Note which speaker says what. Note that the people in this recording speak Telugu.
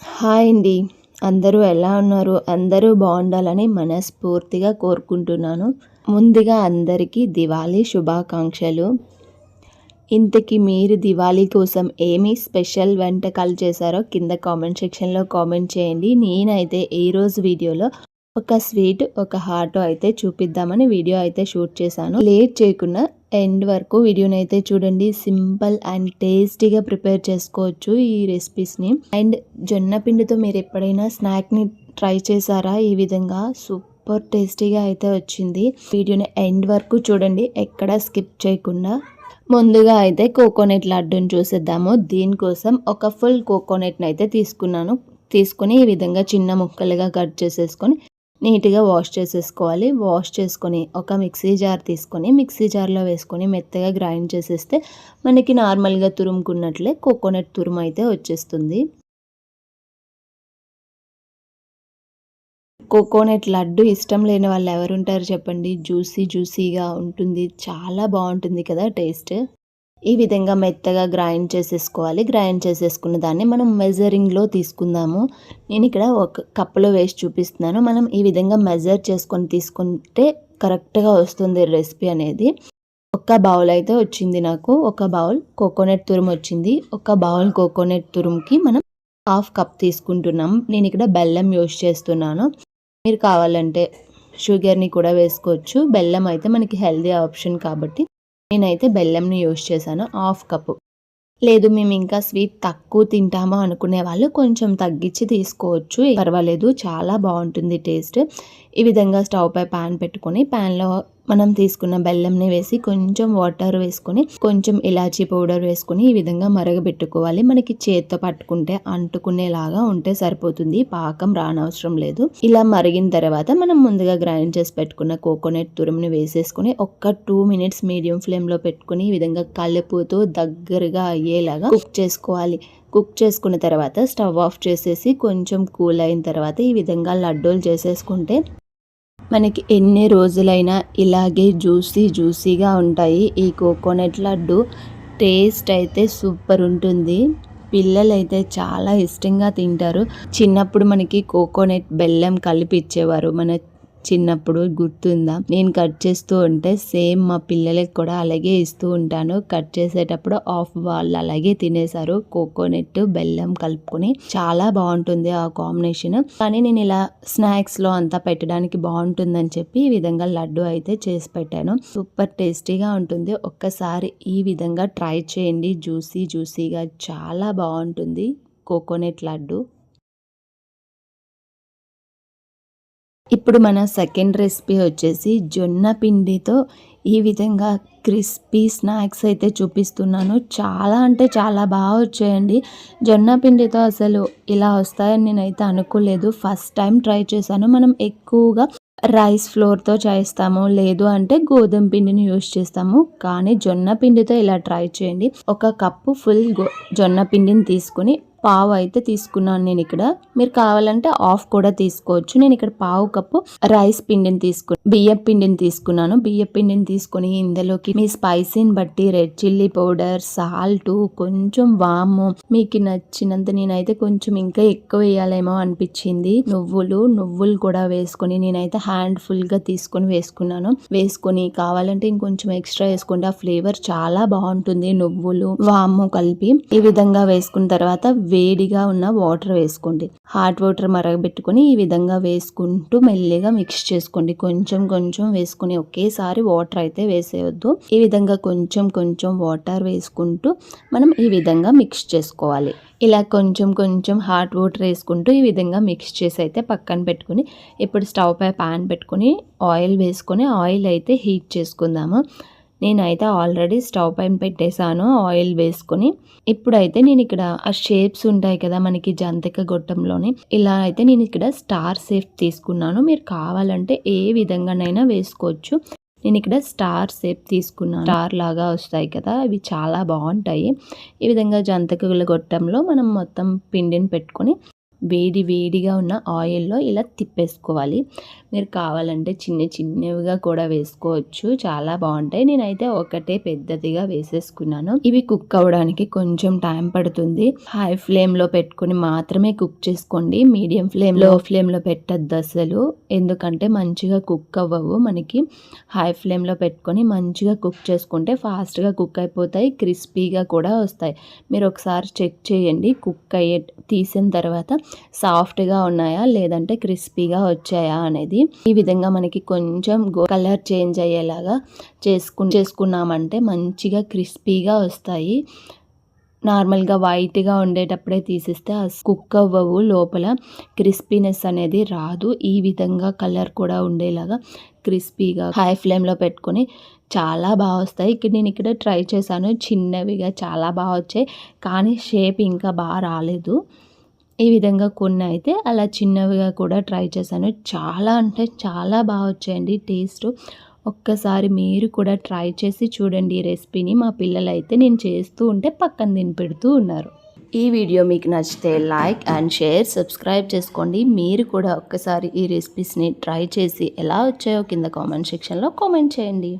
Speaker 1: హాయ్ అండి. అందరూ ఎలా ఉన్నారు? అందరూ బావుండాలని మనస్ఫూర్తిగా కోరుకుంటున్నాను. ముందుగా అందరికీ దివాళీ శుభాకాంక్షలు. ఇంతకీ మీరు దివాళీ కోసం ఏమి స్పెషల్ వంటకాలు చేశారో కింద కామెంట్ సెక్షన్‌లో కామెంట్ చేయండి. నేనైతే ఈరోజు వీడియోలో ఒక స్వీట్, ఒక హాట్ అయితే చూపిద్దామని వీడియో అయితే షూట్ చేశాను. లేట్ చేయకుండా ఎండ్ వరకు వీడియోనైతే చూడండి. సింపుల్ అండ్ టేస్టీగా ప్రిపేర్ చేసుకోవచ్చు ఈ రెసిపీస్ని. అండ్ జొన్న పిండితో మీరు ఎప్పుడైనా స్నాక్ని ట్రై చేశారా? ఈ విధంగా సూపర్ టేస్టీగా అయితే వచ్చింది. వీడియోని ఎండ్ వరకు చూడండి, ఎక్కడ స్కిప్ చేయకుండా. ముందుగా అయితే కోకోనట్ లడ్డూని చూసేద్దాము. దీనికోసం ఒక ఫుల్ కోకోనట్ని అయితే తీసుకుని ఈ విధంగా చిన్న ముక్కలుగా కట్ చేసేసుకొని నీట్గా వాష్ చేసేసుకోవాలి. వాష్ చేసుకొని ఒక మిక్సీ జార్ తీసుకొని మిక్సీ జార్లో వేసుకొని మెత్తగా గ్రైండ్ చేసేస్తే మనకి నార్మల్గా తురుముకున్నట్లే కోకోనట్ తురుము అయితే వచ్చేస్తుంది. కోకోనట్ లడ్డు ఇష్టం లేని వాళ్ళు ఎవరుంటారు చెప్పండి. జ్యూసీగా ఉంటుంది, చాలా బాగుంటుంది కదా టేస్ట్. ఈ విధంగా మెత్తగా గ్రైండ్ చేసేసుకోవాలి. గ్రైండ్ చేసేసుకున్న దాన్ని మనం మెజరింగ్లో తీసుకుందాము. నేను ఇక్కడ ఒక కప్పులో వేసి చూపిస్తున్నాను. మనం ఈ విధంగా మెజర్ చేసుకొని తీసుకుంటే కరెక్ట్గా వస్తుంది రెసిపీ అనేది. ఒక బౌల్ అయితే వచ్చింది నాకు. ఒక బౌల్ కోకోనట్ తురుము వచ్చింది. ఒక బౌల్ కోకోనట్ తురుముకి మనం 1/2 కప్ తీసుకుంటున్నాం. నేను ఇక్కడ బెల్లం యూస్ చేస్తున్నాను. మీరు కావాలంటే షుగర్ని కూడా వేసుకోవచ్చు. బెల్లం అయితే మనకి హెల్దీ ఆప్షన్ కాబట్టి నేనైతే బెల్లంని యూస్ చేశాను. 1/2 కప్పు. లేదు మేము ఇంకా స్వీట్ తక్కువ తింటామో అనుకునే వాళ్ళు కొంచెం తగ్గించి తీసుకోవచ్చు, పర్వాలేదు, చాలా బాగుంటుంది టేస్ట్. ఈ విధంగా స్టవ్ పై ప్యాన్ పెట్టుకొని ప్యాన్లో మనం తీసుకున్న బెల్లంని వేసి కొంచెం వాటర్ వేసుకొని కొంచెం ఇలాచీ పౌడర్ వేసుకొని ఈ విధంగా మరగబెట్టుకోవాలి. మనకి చేత్తో పట్టుకుంటే అంటుకునేలాగా ఉంటే సరిపోతుంది, పాకం రానవసరం లేదు. ఇలా మరిగిన తర్వాత మనం ముందుగా గ్రైండ్ చేసి పెట్టుకున్న కోకోనట్ తురుముని వేసేసుకొని ఒక్క 2 మినిట్స్ మీడియం ఫ్లేమ్లో పెట్టుకుని ఈ విధంగా కలుపుతూ దగ్గరగా అయ్యేలాగా కుక్ చేసుకోవాలి. కుక్ చేసుకున్న తర్వాత స్టవ్ ఆఫ్ చేసేసి కొంచెం కూల్ అయిన తర్వాత ఈ విధంగా లడ్డూలు చేసేసుకుంటే మనకి ఎన్ని రోజులైనా ఇలాగే జ్యూసీగా ఉంటాయి. ఈ కోకోనట్ లడ్డు టేస్ట్ అయితే సూపర్ ఉంటుంది. పిల్లలైతే చాలా ఇష్టంగా తింటారు. చిన్నప్పుడు మనకి కోకోనట్ బెల్లం కలిపి ఇచ్చేవారు. మన చిన్నప్పుడు గుర్తుందా? నేను కట్ చేస్తూ ఉంటే సేమ్ మా పిల్లలకి కూడా అలాగే ఇస్తూ ఉంటాను. కట్ చేసేటప్పుడు వాళ్ళు అలాగే తినేశారు. కోకోనట్ బెల్లం కలుపుకొని చాలా బాగుంటుంది ఆ కాంబినేషన్. కానీ నేను ఇలా స్నాక్స్లో అంతా పెట్టడానికి బాగుంటుందని చెప్పి ఈ విధంగా లడ్డు అయితే చేసి పెట్టాను. సూపర్ టేస్టీగా ఉంటుంది. ఒక్కసారి ఈ విధంగా ట్రై చేయండి. జ్యూసీగా చాలా బాగుంటుంది కోకోనట్ లడ్డు. ఇప్పుడు మన సెకండ్ రెసిపీ వచ్చేసి జొన్న పిండితో ఈ విధంగా క్రిస్పీ స్నాక్స్ అయితే చూపిస్తున్నాను. చాలా అంటే చాలా బాగా వచ్చాయండి. జొన్న పిండితో అసలు ఇలా వస్తాయని నేనైతే అనుకోలేదు. ఫస్ట్ టైం ట్రై చేశాను. మనం ఎక్కువగా రైస్ ఫ్లోర్తో చేస్తాము, లేదు అంటే గోధుమ పిండిని యూస్ చేస్తాము. కానీ జొన్న పిండితో ఇలా ట్రై చేయండి. ఒక కప్పు ఫుల్ జొన్న పిండిని తీసుకుని పావు అయితే తీసుకున్నాను నేను ఇక్కడ. మీరు కావాలంటే హాఫ్ కూడా తీసుకోవచ్చు. నేను ఇక్కడ పావు కప్పు రైస్ పిండిని బియ్యం పిండిని తీసుకున్నాను. బియ్యం పిండిని తీసుకొని ఇందులోకి మీ స్పైసీని బట్టి రెడ్ చిల్లీ పౌడర్, సాల్ట్, కొంచెం వాము, మీకు నచ్చినంత, నేనైతే కొంచెం ఇంకా ఎక్కువ వేయాలేమో అనిపించింది. నువ్వులు కూడా వేసుకొని నేనైతే హ్యాండ్ ఫుల్ గా తీసుకొని వేసుకున్నాను. వేసుకొని కావాలంటే ఇంకొంచెం ఎక్స్ట్రా వేసుకుంటే ఆ ఫ్లేవర్ చాలా బాగుంటుంది. నువ్వులు, వాము కలిపి ఈ విధంగా వేసుకున్న తర్వాత వేడిగా ఉన్న వాటర్ వేసుకోండి. హాట్ వాటర్ మరగబెట్టుకొని ఈ విధంగా వేసుకుంటూ మెల్లిగా మిక్స్ చేసుకోండి. కొంచెం వేసుకుని ఒకేసారి వాటర్ అయితే వేసేయొద్దు. ఈ విధంగా కొంచెం వాటర్ వేసుకుంటూ మనం ఈ విధంగా మిక్స్ చేసుకోవాలి. ఇలా కొంచెం హాట్ వాటర్ వేసుకుంటూ ఈ విధంగా మిక్స్ చేసి అయితే పక్కన పెట్టుకుని ఇప్పుడు స్టవ్ పై ప్యాన్ పెట్టుకుని ఆయిల్ వేసుకొని ఆయిల్ అయితే హీట్ చేసుకుందాము. నేనైతే ఆల్రెడీ స్టవ్ పైన పెట్టేశాను ఆయిల్ వేసుకొని. ఇప్పుడైతే నేను ఇక్కడ ఆ షేప్స్ ఉంటాయి కదా మనకి జంతిక గొట్టంలోని, ఇలా అయితే నేను ఇక్కడ స్టార్ షేప్ తీసుకున్నాను. మీరు కావాలంటే ఏ విధంగానైనా వేసుకోవచ్చు. నేను ఇక్కడ స్టార్ షేప్ తీసుకున్నాను. స్టార్ లాగా వస్తాయి కదా, అవి చాలా బాగుంటాయి. ఈ విధంగా జంతికల గొట్టంలో మనం మొత్తం పిండిని పెట్టుకొని వేడిగా ఉన్న ఆయిల్‌లో ఇలా తిప్పేసుకోవాలి. మీరు కావాలంటే చిన్నవిగా కూడా వేసుకోవచ్చు. చాలా బావుంటాయి. నేనైతే ఒకటే పెద్దదిగా వేసేసుకున్నాను. ఇవి కుక్ అవ్వడానికి కొంచెం టైం పడుతుంది. హై ఫ్లేమ్‌లో పెట్టుకొని మాత్రమే కుక్ చేసుకోండి. మీడియం లో ఫ్లేమ్‌లో పెట్టొద్దు అసలు. ఎందుకంటే మంచిగా కుక్ అవ్వవు మనకి. హై ఫ్లేమ్‌లో పెట్టుకొని మంచిగా కుక్ చేసుకుంటే ఫాస్ట్‌గా కుక్ అయిపోతాయి. క్రిస్పీగా కూడా వస్తాయి. మీరు ఒకసారి చెక్ చేయండి. తీసిన తర్వాత సాఫ్ట్‌గా ఉన్నాయా లేదంటే క్రిస్పీగా వచ్చాయా అనేది. ఈ విధంగా మనకి కొంచెం కలర్ చేంజ్ అయ్యేలాగా చేసుకున్నామంటే మంచిగా క్రిస్పీగా వస్తాయి. నార్మల్‌గా వైట్‌గా ఉండేటప్పుడే తీసేస్తే కుక్ అవ్వవు. లోపల క్రిస్పీనెస్ అనేది రాదు. ఈ విధంగా కలర్ కూడా ఉండేలాగా క్రిస్పీగా హై ఫ్లేమ్‌లో పెట్టుకొని చాలా బాగా వస్తాయి. నేను ఇక్కడ ట్రై చేశాను. చిన్నవిగా చాలా బాగా వచ్చాయి. కానీ షేప్ ఇంకా బాగా రాలేదు. ఈ విధంగా కొన్ని అయితే అలా చిన్నవిగా కూడా ట్రై చేశాను. చాలా అంటే చాలా బాగా వచ్చాయండి టేస్ట్. ఒక్కసారి మీరు కూడా ట్రై చేసి చూడండి ఈ రెసిపీని. మా పిల్లలైతే నేను చేస్తూ ఉంటే పక్కన తినిపెడుతూ ఉన్నారు. ఈ వీడియో మీకు నచ్చితే లైక్ అండ్ షేర్, సబ్స్క్రైబ్ చేసుకోండి. మీరు కూడా ఒక్కసారి ఈ రెసిపీస్ని ట్రై చేసి ఎలా వచ్చాయో కింద కామెంట్ సెక్షన్లో కామెంట్ చేయండి.